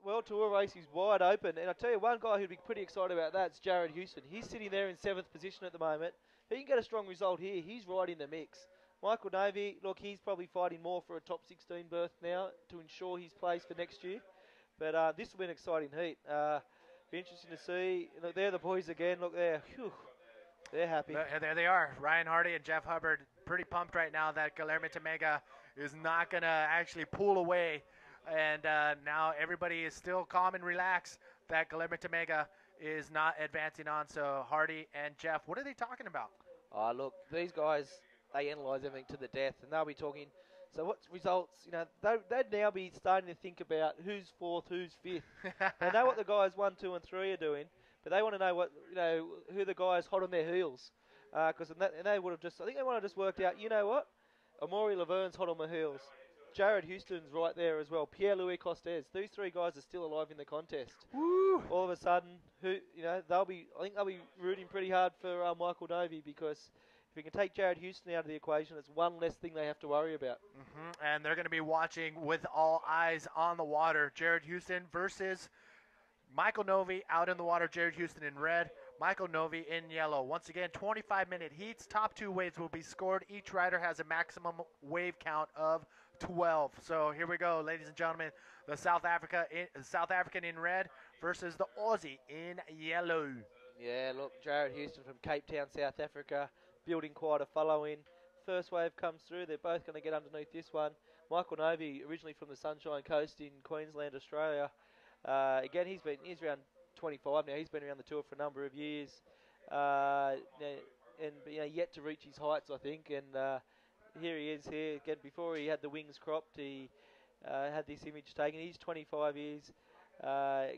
World Tour race is wide open. And I tell you, one guy who'd be pretty excited about that is Jared Houston. He's sitting there in 7th position at the moment. He can get a strong result here. He's right in the mix. Michael Novy, look, he's probably fighting more for a top 16 berth now to ensure his place for next year. But this will be an exciting heat. Be interesting to see. Look, they're the boys again. Look there. Whew. They're happy. There they are. Ryan Hardy and Jeff Hubbard pretty pumped right now that Guilherme Temega is not going to actually pull away. And now everybody is still calm and relaxed that Guilherme Temega is not advancing on. So Hardy and Jeff, what are they talking about? Oh, look, these guys, they analyse everything to the death. And they'll be talking, so what results, they'd now be starting to think about who's 4th, who's 5th. They know what the guys 1, 2 and 3 are doing. But they want to know who the guys hot on their heels, because they would have I think they would have just worked out. You know what? Amaury Laverne's hot on my heels. Jared Houston's right there as well. Pierre-Louis Costes. These 3 guys are still alive in the contest. Woo. All of a sudden, I think they'll be rooting pretty hard for Michael Novy, because if we can take Jared Houston out of the equation, it's one less thing they have to worry about. And they're going to be watching with all eyes on the water. Jared Houston versus Michael Novy out in the water, Jared Houston in red, Michael Novy in yellow. Once again, 25-minute heats. Top 2 waves will be scored. Each rider has a maximum wave count of 12. So here we go, ladies and gentlemen. The South African in red versus the Aussie in yellow. Yeah, look, Jared Houston from Cape Town, South Africa, building quite a following. First wave comes through. They're both going to get underneath this one. Michael Novy, originally from the Sunshine Coast in Queensland, Australia. Again, he's around 25 now. He's been around the tour for a number of years, and yet to reach his heights, I think. And here he is. Here again, before he had the wings cropped, he had this image taken. He's 25 years.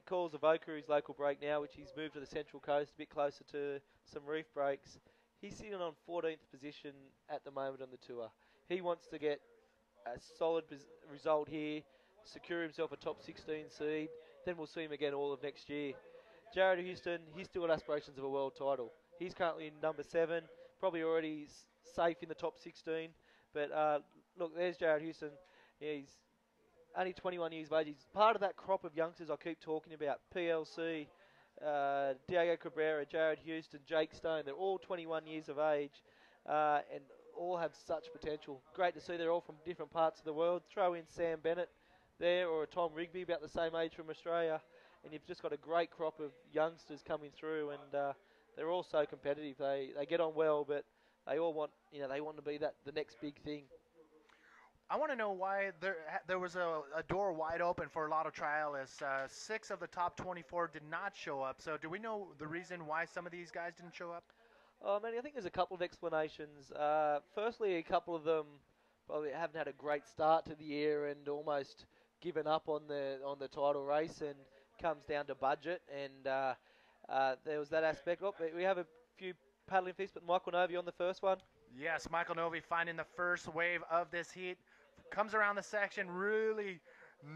Calls Avoca his local break now, which he's moved to the Central Coast, a bit closer to some reef breaks. He's sitting on 14th position at the moment on the tour. He wants to get a solid result here, secure himself a top 16 seed. Then we'll see him again all of next year. Jared Houston, he's still got aspirations of a world title. He's currently in number 7, probably already safe in the top 16. But look, there's Jared Houston. Yeah, he's only 21 years of age. He's part of that crop of youngsters I keep talking about. PLC, Diego Cabrera, Jared Houston, Jake Stone. They're all 21 years of age and all have such potential. Great to see they're all from different parts of the world. Throw in Sam Bennett there, or a Tom Rigby, about the same age from Australia, and you've just got a great crop of youngsters coming through, and they're all so competitive. They get on well, but they all want they want to be the next big thing. I want to know why there was a door wide open for a lot of trialists. 6 of the top 24 did not show up. So do we know the reason why some of these guys didn't show up? Oh man, I think there's a couple of explanations. Firstly, a couple of them probably haven't had a great start to the year and almost given up on the title race, and comes down to budget, and there was that aspect. Oh, we have a few paddling fish, but Michael Novy on the first one. Yes, Michael Novy finding the first wave of this heat. Comes around the section, really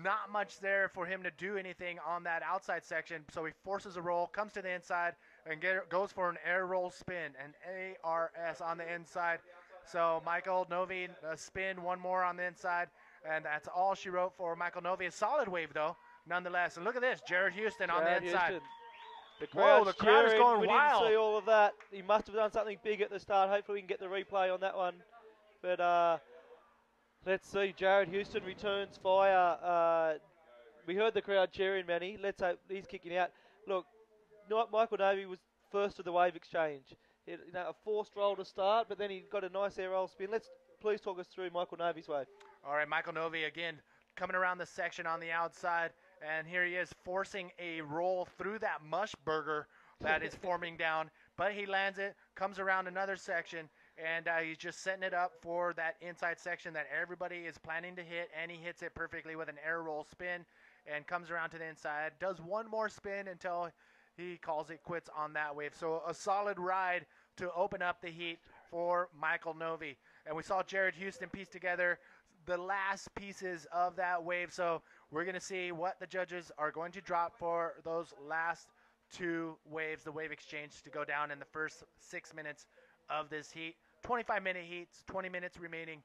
not much there for him to do anything on that outside section, so he forces a roll, comes to the inside, and goes for an air roll spin, an ARS on the inside. So Michael Novy, a spin, one more on the inside. And that's all she wrote for Michael Novy. A solid wave, though, nonetheless. And look at this, Jared Houston on the inside. The crowd is going wild. We didn't see all of that. He must have done something big at the start. Hopefully we can get the replay on that one. But let's see. Jared Houston returns fire. We heard the crowd cheering, Manny. Let's hope he's kicking out. Look, Michael Novy was first to the wave exchange. A forced roll to start, but then he got a nice air roll spin. Please talk us through Michael Novy's wave. All right, Michael Novy again coming around the section on the outside, and here he is forcing a roll through that mush burger that is forming down, but he lands it, comes around another section, and he's just setting it up for that inside section that everybody is planning to hit, and he hits it perfectly with an air roll spin and comes around to the inside, does one more spin until he calls it quits on that wave. So a solid ride to open up the heat for Michael Novy. And we saw Jared Houston piece together the last pieces of that wave. So we're going to see what the judges are going to drop for those last 2 waves, the wave exchange to go down in the first 6 minutes of this heat. 25-minute heats, 20 minutes remaining.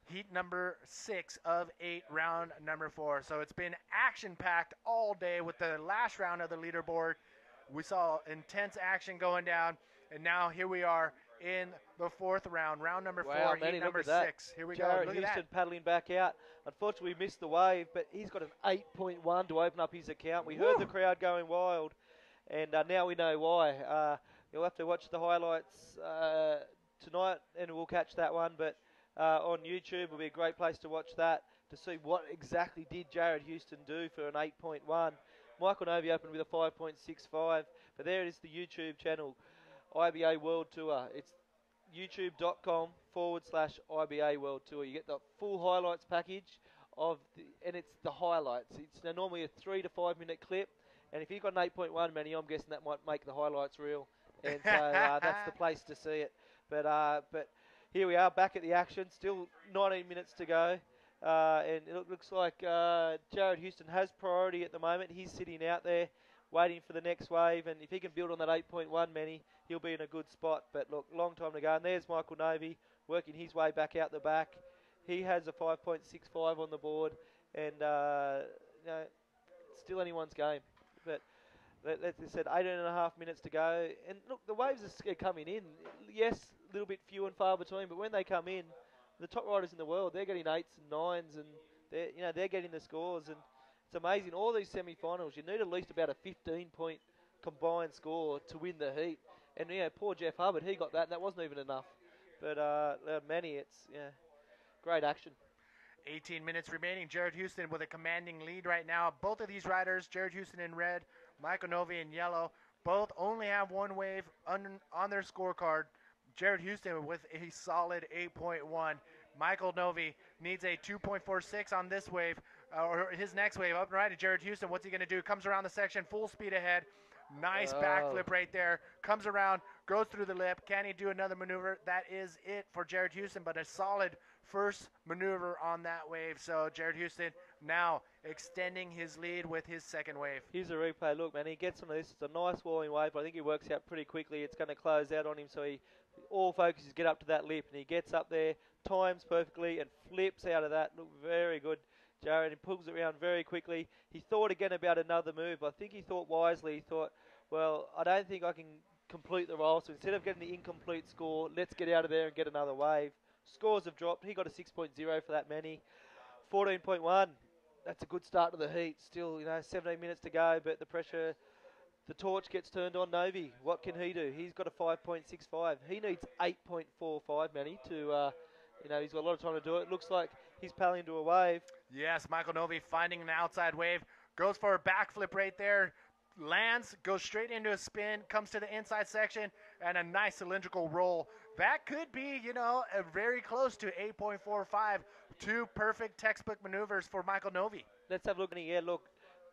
heat number 6 of 8, round number 4. So it's been action-packed all day with the last round of the leaderboard. We saw intense action going down, and now here we are in the 4th round, round number 4, Manny, heat number look at that. 6. Here we Jared go. Look Houston at that. paddling back out. Unfortunately, we missed the wave, but he's got an 8.1 to open up his account. We heard the crowd going wild, and now we know why. You'll have to watch the highlights tonight, and we'll catch that one. But on YouTube will be a great place to watch that to see what exactly did Jared Houston do for an 8.1. Michael Novy opened with a 5.65, but there it is, the YouTube channel, IBA World Tour. It's youtube.com/IBA World Tour. You get the full highlights package and it's the highlights. It's normally a 3 to 5 minute clip, and if you've got an 8.1, Manny, I'm guessing that might make the highlights real, and so that's the place to see it. But here we are back at the action. Still 19 minutes to go, and it looks like Jared Houston has priority at the moment. He's sitting out there waiting for the next wave, and if he can build on that 8.1, Manny, he'll be in a good spot. But look, long time to go, and there's Michael Novy working his way back out the back. He has a 5.65 on the board, and it's still anyone's game. But as I said, 18.5 minutes to go, and look, the waves are coming in. Yes, a little bit few and far between, but when they come in, the top riders in the world, they're getting 8s and 9s, and they're getting the scores, and it's amazing. All these semi-finals, you need at least about a 15-point combined score to win the heat. And poor Jeff Hubbard, he got that, and that wasn't even enough. But Manny, it's great action. 18 minutes remaining. Jared Houston with a commanding lead right now. Both of these riders, Jared Houston in red, Michael Novy in yellow, both only have one wave on their scorecard. Jared Houston with a solid 8.1. Michael Novy needs a 2.46 on this wave, or his next wave. Up and right to Jared Houston. What's he going to do? Comes around the section, full speed ahead. Nice backflip right there. Comes around, goes through the lip. Can he do another maneuver? That is it for Jared Houston, but a solid first maneuver on that wave. So Jared Houston now extending his lead with his second wave. Here's a replay. Look, man, he gets on this. It's a nice walling wave, but I think he works out pretty quickly. It's going to close out on him, so all focus is get up to that lip, and he gets up there, times perfectly, and flips out of that. Look, very good, Jared. He pulls it around very quickly. He thought again about another move. I think he thought wisely. He thought, well, I don't think I can complete the roll, so instead of getting the incomplete score, let's get out of there and get another wave. Scores have dropped. He got a 6.0 for that Manny. 14.1. That's a good start to the heat. Still, 17 minutes to go, but the pressure, the torch gets turned on Novy. What can he do? He's got a 5.65. He needs 8.45, Manny, to, he's got a lot of time to do it. Looks like he's paddling into a wave. Yes, Michael Novy finding an outside wave. Goes for a backflip right there. Lands, goes straight into a spin, comes to the inside section, and a nice cylindrical roll. That could be, very close to 8.45. Two perfect textbook maneuvers for Michael Novy. Let's have a look. Look,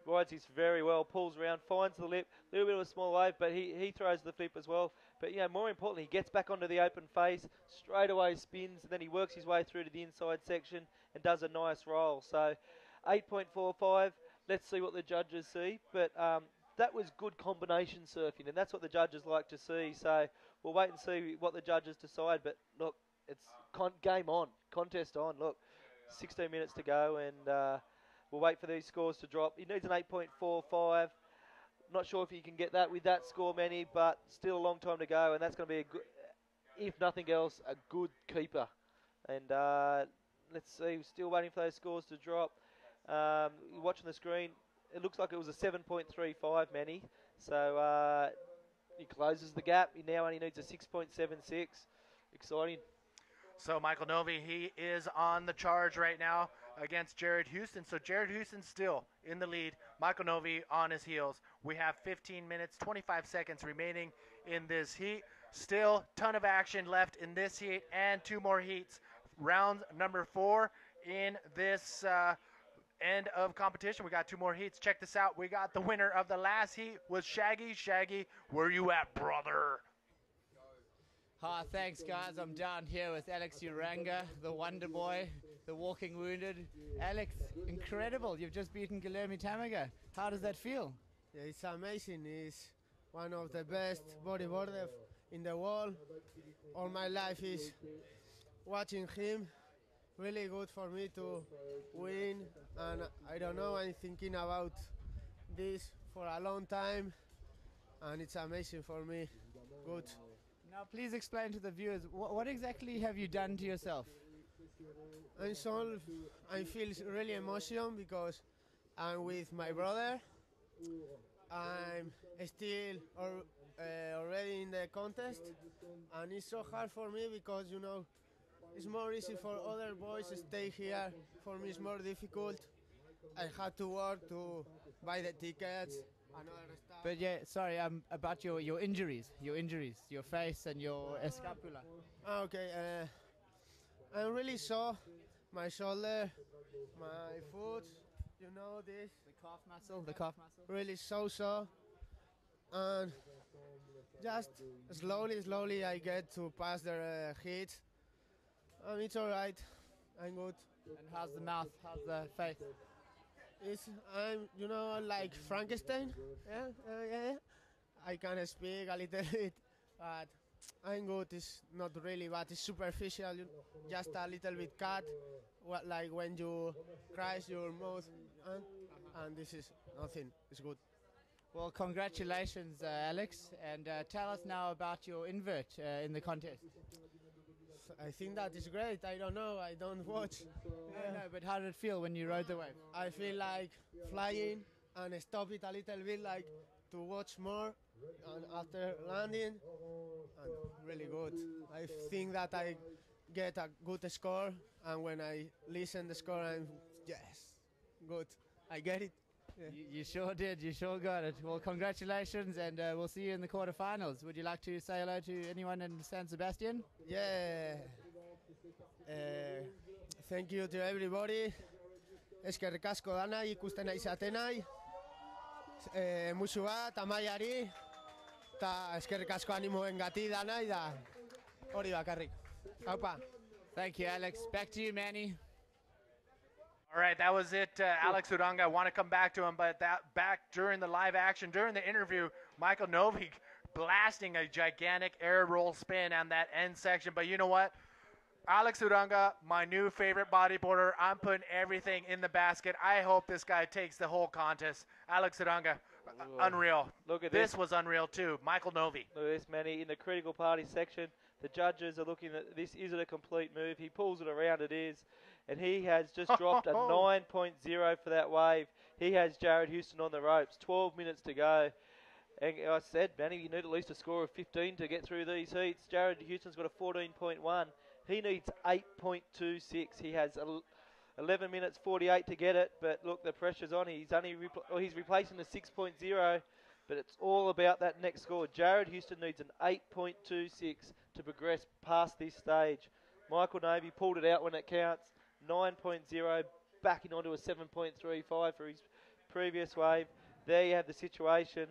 rides this very well, pulls around, finds the lip, a little bit of a small wave, but he throws the flip as well. But, more importantly, he gets back onto the open face, straight away spins, and then he works his way through to the inside section and does a nice roll. So 8.45, let's see what the judges see. But that was good combination surfing, and that's what the judges like to see. So we'll wait and see what the judges decide. But look, it's game on, contest on. Look, 16 minutes to go, and we'll wait for these scores to drop. He needs an 8.45. Not sure if he can get that with that score, Manny, but still a long time to go, and that's going to be a good, if nothing else, a good keeper. And let's see, we're still waiting for those scores to drop. Watching the screen, it looks like it was a 7.35, Manny. So he closes the gap. He now only needs a 6.76. Exciting. So Michael Novy, he is on the charge right now against Jared Houston. So Jared Houston still in the lead. Michael Novy on his heels. We have 15 minutes, 25 seconds remaining in this heat. Still ton of action left in this heat and two more heats. Round number 4 in this end of competition. We got two more heats. Check this out. We got the winner of the last heat was Shaggy. Shaggy, where you at, brother? Hi, thanks guys. I'm down here with Alex Uranga, the Wonder Boy, the Walking Wounded. Alex, incredible. You've just beaten Guilherme Tamaga. How does that feel? Yeah, it's amazing. He's one of the best bodyboarders in the world. All my life is watching him. really good for me to win. And I don't know, I'm thinking about this for a long time, and it's amazing for me. Good. Now, please explain to the viewers what exactly have you done to yourself? I feel really emotional because I'm with my brother. I'm still already in the contest, and it's so hard for me because it's more easy for other boys to stay here. For me, it's more difficult. I had to work to buy the tickets and other stuff. But yeah, sorry, about your injuries, your face and your scapula. Okay, I'm really sore. My shoulder, my foot, this. The calf muscle. Really so. And just slowly I get to pass the heat. And it's alright. I'm good. And how's the mouth? How's the face? I'm like Frankenstein. Yeah. I can speak a little bit, but I'm good. It's not really bad. It's superficial. Just a little bit cut. Like when you cry your mouth, and this is nothing. It's good. Well, congratulations, Alex. And tell us now about your invert in the contest. I think that is great. I don't know. I don't watch. No, but how did it feel when you rode the wave? I feel like flying and stop it a little bit, like to watch more. And after landing, and really good. I think that I get a good score, and when I listen the score, I'm yes, good. I get it. Yeah. You sure did. You sure got it. Well, congratulations, and we'll see you in the quarterfinals. Would you like to say hello to anyone in San Sebastian? Yeah. Thank you to everybody. Eskerrik asko danai ikusten izatenai. Musu bat amaiari. Ta eskerrik asko animoengatik danai da. Hori bakarrik. Haupa. Thank you, Alex. Back to you, Manny. All right, that was it, Alex Uranga. I want to come back to him, but back during the live action, during the interview, Michael Novy blasting a gigantic air roll spin on that end section. But you know what? Alex Uranga, my new favorite bodyboarder. I'm putting everything in the basket. I hope this guy takes the whole contest. Alex Uranga, unreal. Look at this. Was unreal too. Michael Novy. Look at this, Manny. In the critical party section, the judges are looking at this. Is it a complete move? He pulls it around. It is. And he has just dropped a 9.0 for that wave. He has Jared Houston on the ropes. 12 minutes to go. And I said, Manny, you need at least a score of 15 to get through these heats. Jared Houston's got a 14.1. He needs 8.26. He has 11 minutes 48 to get it. But look, the pressure's on. He's replacing the 6.0. But it's all about that next score. Jared Houston needs an 8.26 to progress past this stage. Michael Novy pulled it out when it counts. 9.0, backing onto a 7.35 for his previous wave. There you have the situation.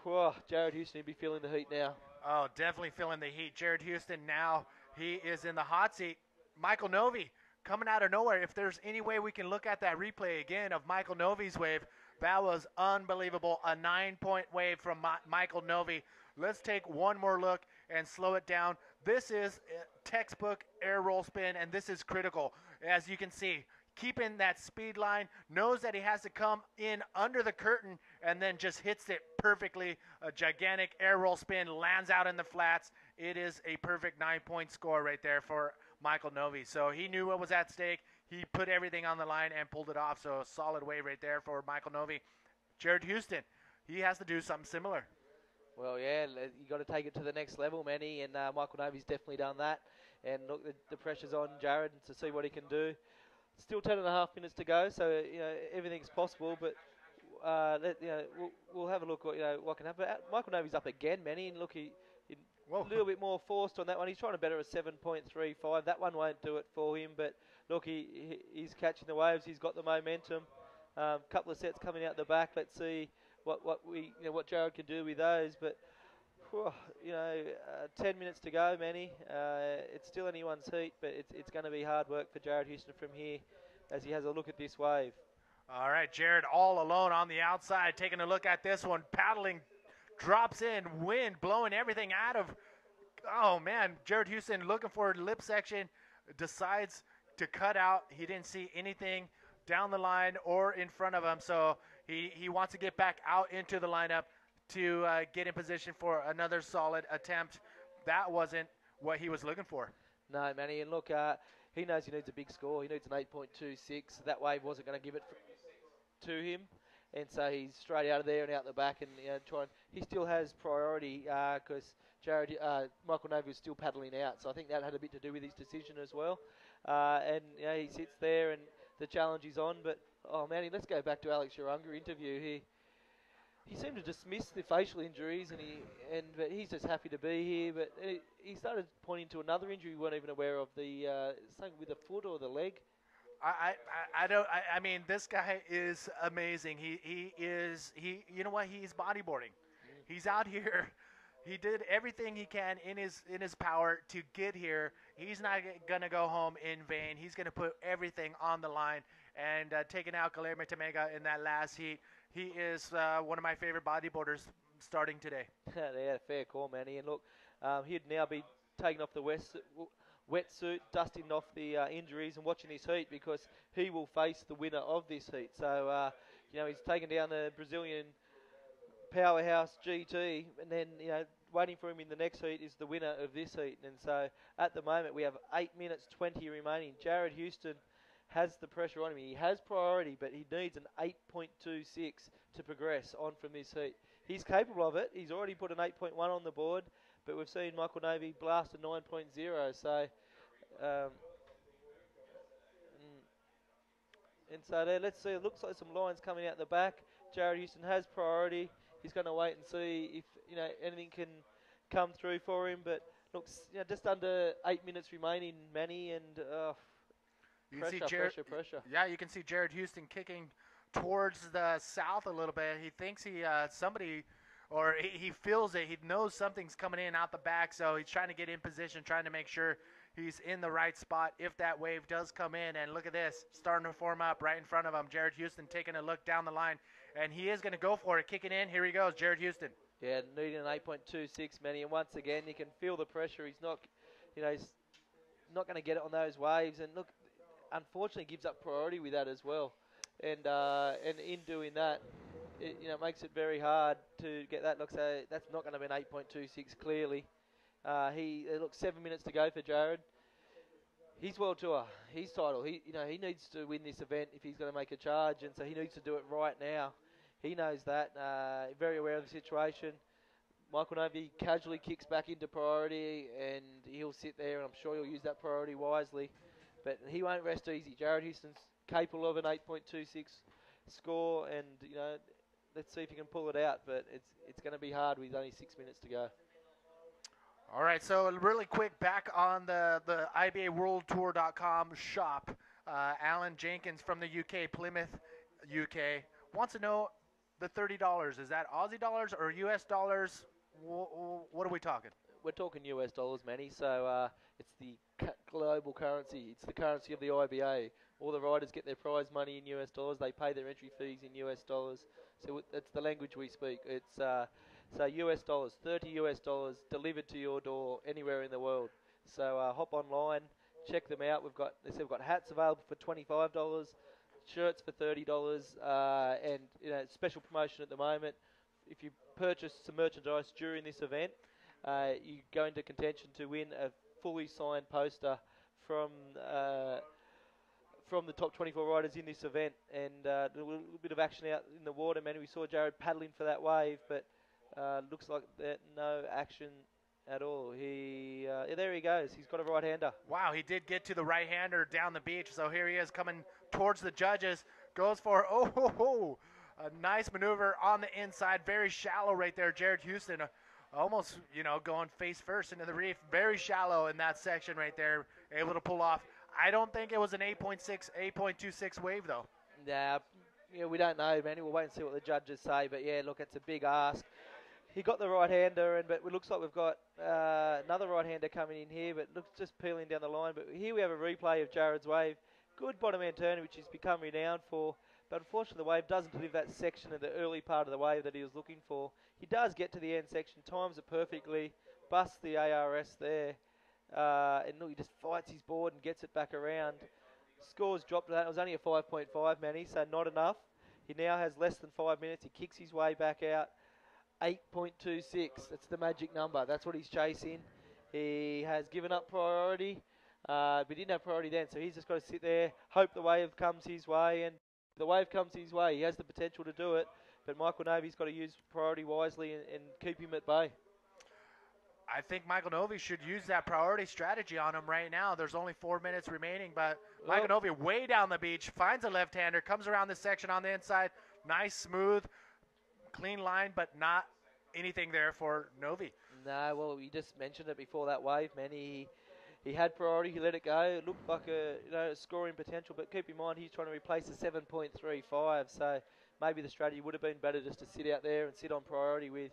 Whoa, Jared Houston will be feeling the heat now. Oh, definitely feeling the heat. Jared Houston now, he is in the hot seat. Michael Novy coming out of nowhere. If there's any way we can look at that replay again of Michael Novy's wave, that was unbelievable. A 9-point wave from Michael Novy. Let's take one more look and slow it down. This is textbook air roll spin, and this is critical. As you can see, keeping that speed line, knows that he has to come in under the curtain, and then just hits it perfectly. A gigantic air roll spin, lands out in the flats. It is a perfect 9-point score right there for Michael Novy. So he knew what was at stake. He put everything on the line and pulled it off. So a solid wave right there for Michael Novy. Jared Houston, he has to do something similar. Well, yeah, you got to take it to the next level, Manny, and Michael Novy's definitely done that. And look, the pressure's on Jared to see what he can do. Still 10.5 minutes to go, so everything's possible. But we'll have a look at what can happen. Michael Novy's up again, Manny, and look, he a little bit more forced on that one. He's trying to better a 7.35. That one won't do it for him, but look, he's catching the waves. He's got the momentum. Couple of sets coming out the back. Let's see what Jared can do with those. But 10 minutes to go, Manny. It's still anyone's heat, but it's going to be hard work for Jared Houston from here as he has a look at this wave. All right, Jared all alone on the outside, taking a look at this one, paddling, drops in, wind blowing everything out of. Oh man, Jared Houston looking for lip section, decides to cut out. He didn't see anything down the line or in front of him, so he wants to get back out into the lineup to get in position for another solid attempt. That wasn't what he was looking for. No, Manny, and look, he knows he needs a big score. He needs an 8.26. That wave wasn't going to give it to him, and so he's straight out of there and out the back, and he still has priority because Michael Novy was still paddling out, so I think that had a bit to do with his decision as well. And he sits there, and the challenge is on. But Manny, let's go back to Alex Urunga interview here. He seemed to dismiss the facial injuries, but he's just happy to be here. But he started pointing to another injury we weren't even aware of, something with the foot or the leg. I mean, this guy is amazing. He you know what? He's bodyboarding. He's out here. He did everything he can in his power to get here. He's not gonna go home in vain. He's gonna put everything on the line and taking out Guilherme Tamega in that last heat. He is one of my favorite bodyboarders starting today. Yeah, fair call, Manny. And look, he'd now be taking off the wetsuit, dusting off the injuries and watching his heat, because he will face the winner of this heat. So, he's taken down the Brazilian powerhouse GT, and then, waiting for him in the next heat is the winner of this heat. And so, at the moment, we have 8 minutes 20 remaining. Jared Houston has the pressure on him. He has priority, but he needs an 8.26 to progress on from this heat. He's capable of it. He's already put an 8.1 on the board, but we've seen Michael Novy blast a 9.0. So, and so there, let's see. It looks like some lines coming out the back. Jared Houston has priority. He's going to wait and see if anything can come through for him. But looks, just under 8 minutes remaining, Manny, and pressure. Yeah, you can see Jared Houston kicking towards the south a little bit. He thinks he feels it. He knows something's coming in out the back, so he's trying to get in position, trying to make sure he's in the right spot if that wave does come in. And look at this, starting to form up right in front of him. Jared Houston taking a look down the line, and he is going to go for it, kicking in. Here he goes, Jared Houston. Yeah, needing an 8.26, Manny, and once again, you can feel the pressure. He's not, he's not going to get it on those waves, and look, unfortunately gives up priority with that as well. And in doing that, it makes it very hard to get that. Look, so that's not going to be an 8.26 clearly. It looks 7 minutes to go for Jared. He's World Tour. He's title. He needs to win this event if he's going to make a charge, and so he needs to do it right now. He knows that. Very aware of the situation. Michael Novy casually kicks back into priority, and he'll sit there, and I'm sure he'll use that priority wisely. But he won't rest easy. Jared Houston's capable of an 8.26 score, and let's see if he can pull it out. But it's going to be hard with only 6 minutes to go. All right, so really quick, back on the IBA shop. Alan Jenkins from the UK, Plymouth, UK, wants to know the $30. Is that Aussie dollars or US dollars? What are we talking? We're talking US dollars, Manny. So it's the global currency. It's the currency of the IBA. All the riders get their prize money in US dollars. They pay their entry fees in US dollars. So that's the language we speak. It's so US dollars, $30 US delivered to your door anywhere in the world. So hop online, check them out. We've got hats available for $25, shirts for $30, and special promotion at the moment. If you purchase some merchandise during this event, you go into contention to win a fully signed poster from the top 24 riders in this event. And a little bit of action out in the water, man. We saw Jared paddling for that wave, but looks like no action at all. There he goes. He's got a right-hander. Wow, he did get to the right-hander down the beach. So here he is coming towards the judges. Goes for a nice maneuver on the inside. Very shallow right there. Jared Houston almost, going face first into the reef. Very shallow in that section right there. Able to pull off. I don't think it was an 8.26 wave, though. Nah, we don't know, man. We'll wait and see what the judges say. But, yeah, look, it's a big ask. He got the right-hander, but it looks like we've got another right-hander coming in here, but looks just peeling down the line. But here we have a replay of Jared's wave. Good bottom-end turn, which he's become renowned for. But unfortunately, the wave doesn't deliver that section of the early part of the wave that he was looking for. He does get to the end section, times it perfectly, busts the ARS there. And look, he just fights his board and gets it back around. Scores dropped to that. It was only a 5.5, Manny, so not enough. He now has less than 5 minutes. He kicks his way back out. 8.26. That's the magic number. That's what he's chasing. He has given up priority, but he didn't have priority then, so he's just got to sit there, hope the wave comes his way, and if the wave comes his way, he has the potential to do it, but Michael Novy's got to use priority wisely and keep him at bay. I think Michael Novy should use that priority strategy on him right now. There's only 4 minutes remaining, but Michael Novy way down the beach, finds a left-hander, comes around this section on the inside. Nice, smooth, clean line, but not anything there for Novy. No, well, you just mentioned it before that wave, man. He had priority, he let it go. It looked like a scoring potential, but keep in mind he's trying to replace the 7.35, so maybe the strategy would have been better just to sit out there and sit on priority with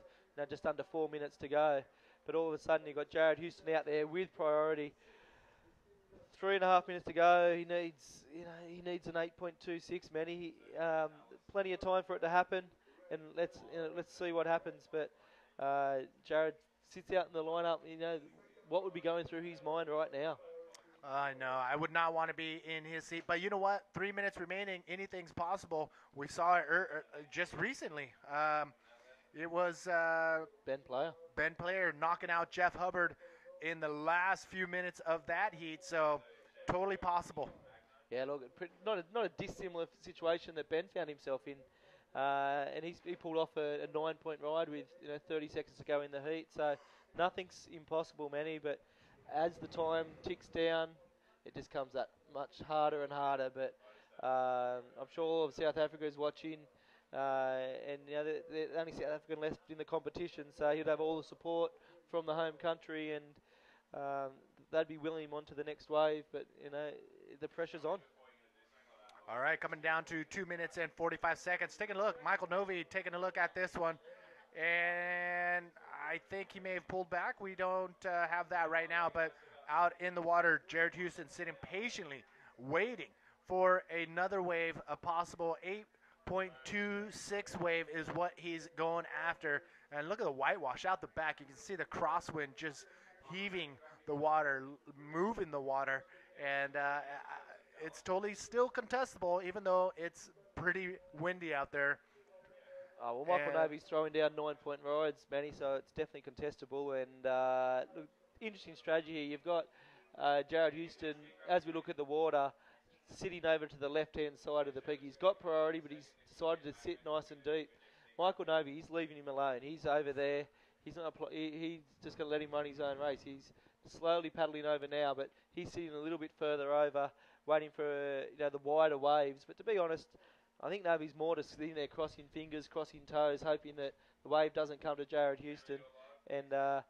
just under 4 minutes to go. But all of a sudden, you've got Jared Houston out there with priority. 3.5 minutes to go. He needs an 8.26, Manny. Plenty of time for it to happen, and let's see what happens. But Jared sits out in the lineup. What would be going through his mind right now? I know. I would not want to be in his seat. But you know what? 3 minutes remaining. Anything's possible. We saw it just recently. It was Ben Player knocking out Jeff Hubbard in the last few minutes of that heat, so totally possible. Yeah, look, not a dissimilar situation that Ben found himself in, and he pulled off a 9-point ride with 30 seconds to go in the heat, so nothing's impossible, Manny, but as the time ticks down, it just comes that much harder and harder, but I'm sure all of South Africa is watching. And there's only South African left in the competition, so he'd have all the support from the home country, and they'd be willing him on to the next wave. But the pressure's on. All right, coming down to 2 minutes and 45 seconds. Taking a look, Michael Novy taking a look at this one, and I think he may have pulled back. We don't have that right now, but out in the water, Jared Houston sitting patiently, waiting for another wave, a possible 8.26 wave is what he's going after. And look at the whitewash out the back. You can see the crosswind just heaving the water, moving the water. And it's totally still contestable, even though it's pretty windy out there. Well, Michael Novy's throwing down 9-point rides, Manny, so it's definitely contestable. And look, interesting strategy here. You've got Jared Houston, as we look at the water, sitting over to the left-hand side of the peak. He's got priority, but he's decided to sit nice and deep. Michael Novy, he's leaving him alone. He's over there. He's not. He's just going to let him run his own race. He's slowly paddling over now, but he's sitting a little bit further over, waiting for the wider waves. But to be honest, I think Novy's more just sitting there crossing fingers, crossing toes, hoping that the wave doesn't come to Jared Houston. And I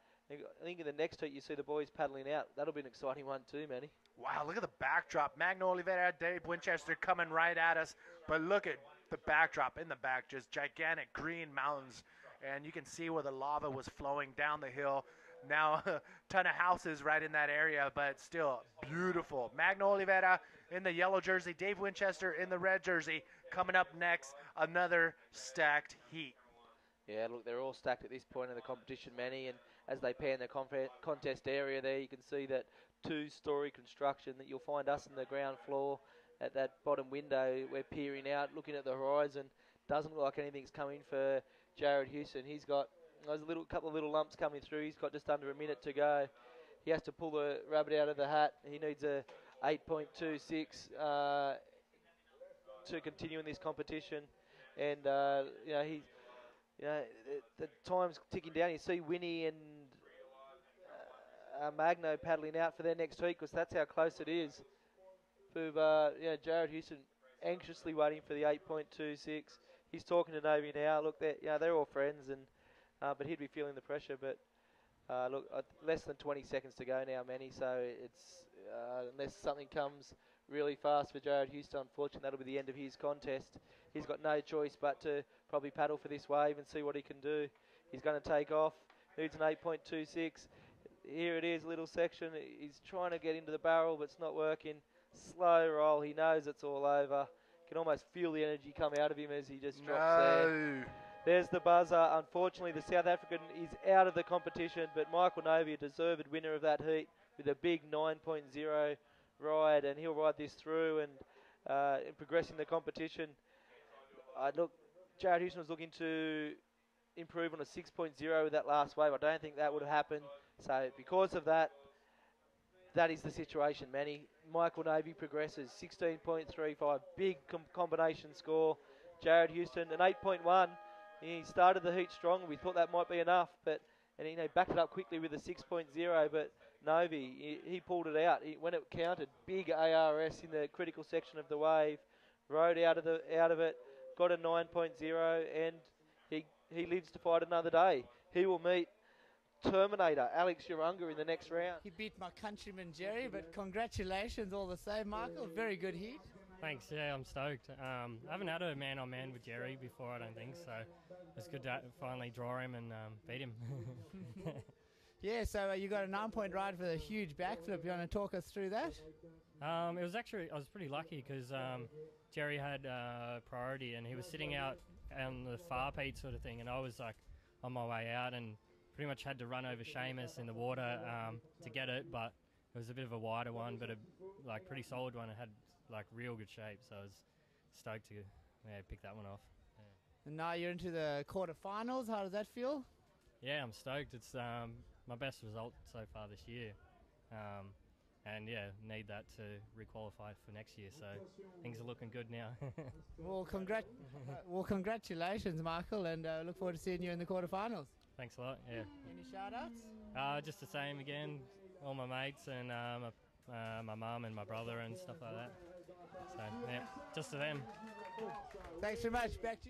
think in the next heat you see the boys paddling out. That'll be an exciting one too, Manny. Wow, look at the backdrop. Magno Oliveira, Dave Winchester coming right at us. But look at the backdrop in the back, just gigantic green mountains. And you can see where the lava was flowing down the hill. Now a ton of houses right in that area, but still beautiful. Magno Oliveira in the yellow jersey, Dave Winchester in the red jersey. Coming up next, another stacked heat. Yeah, look, they're all stacked at this point in the competition, Manny, and as they pan the contest area there, you can see that two-story construction that you'll find us in the ground floor at that bottom window. We're peering out, looking at the horizon. Doesn't look like anything's coming for Jared Houston. He's got there's a couple of little lumps coming through. He's got just under a minute to go. He has to pull the rabbit out of the hat. He needs a 8.26 to continue in this competition, and the time's ticking down. You see Winnie and Magno paddling out for their next heat because that's how close it is. With Jared Houston anxiously waiting for the 8.26. He's talking to Novy now. Look, they're all friends, and but he'd be feeling the pressure. But less than 20 seconds to go now, Manny. So it's unless something comes really fast for Jared Houston, unfortunately, that'll be the end of his contest. He's got no choice but to probably paddle for this wave and see what he can do. He's going to take off. Needs an 8.26. Here it is, little section. He's trying to get into the barrel, but it's not working. Slow roll. He knows it's all over. Can almost feel the energy come out of him as he just drops there. There's the buzzer. Unfortunately, the South African is out of the competition, but Michael Novy, a deserved winner of that heat, with a big 9.0 ride, and he'll ride this through and progress in the competition. Look, Jared Houston was looking to improve on a 6.0 with that last wave. I don't think that would have happened. So because of that, that is the situation, Manny. Michael Novy progresses 16.35, big combination score. Jared Houston an 8.1. He started the heat strong. We thought that might be enough, but and backed it up quickly with a 6.0. But Novy, he pulled it out. When it counted, big ARS in the critical section of the wave, rode out of it, got a 9.0, and he lives to fight another day. He will meet Terminator Alex Urunga in the next round. He beat my countryman Jerry, but congratulations all the same, Michael. Very good heat. Thanks, yeah, I'm stoked. I haven't had a man-on-man with Jerry before, I don't think, so it's good to finally draw him and beat him. Yeah, so you got a 9-point ride for the huge backflip. You want to talk us through that? It was actually, I was pretty lucky because Jerry had priority and he was sitting out on the far peat sort of thing, and I was like on my way out and pretty much had to run over Seamus in the water to get it, but it was a bit of a wider one, but a pretty solid one. It had like real good shape, so I was stoked to pick that one off. Yeah. And now you're into the quarterfinals. How does that feel? Yeah, I'm stoked. It's my best result so far this year, and yeah, need that to requalify for next year. So things are looking good now. Well, congratulations, Michael, and look forward to seeing you in the quarterfinals. Thanks a lot. Yeah. Any shout-outs? Just the same again. All my mates and my mum and my brother and stuff like that. So yeah, just to them. Thanks very much. Back to you.